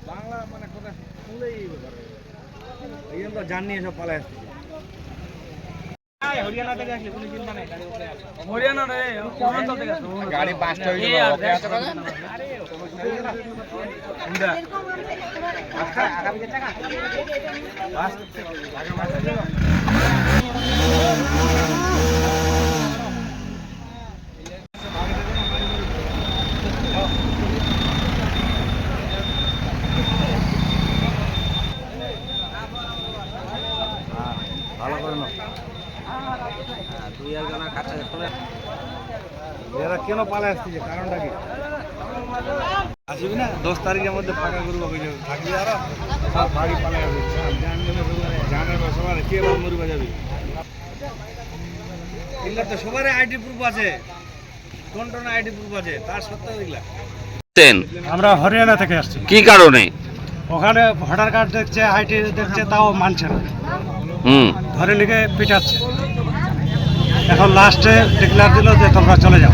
বাংলা মানে কথা শুনলেই এই জন্য জানি এসব পালায় আসছে। হরিয়ানা থেকে আসলে কোনো চিন্তা নাই, হরিয়ানা রে অরুণাচল থেকে আসলো, গাড়ি পাঁচটা হয়ে গেল। ওকে আছে কথা আরে আচ্ছা আগামী কে টাকা বাস আগে মাস দিও। ভালো করে নাও। দুই একজনের কাছে এরা কেন পালায় আসছে, কারণটা কি? আসবি না 10 তারিখের মধ্যে ফাঁকা করবো, থাকবি আরো সব বাড়ি পালায় আসবি, জানের সবার কে এবার মরিবা যাবি। এগুলা তো সবার আইডি প্রুফ আছে, টনটন আইডি প্রুফ আছে, তার সত্ত্বেও এগুলা। আমরা হরিয়ানা থেকে আসছি। কি কারণে? ওখানে ভোটার কার্ড দেখছে, আইডি দেখছে, তাও মানছে না, ধরে লিখে পিটাচ্ছে। এখন লাস্টে ডিক্লেয়ার দিল যে তোমরা চলে যাও।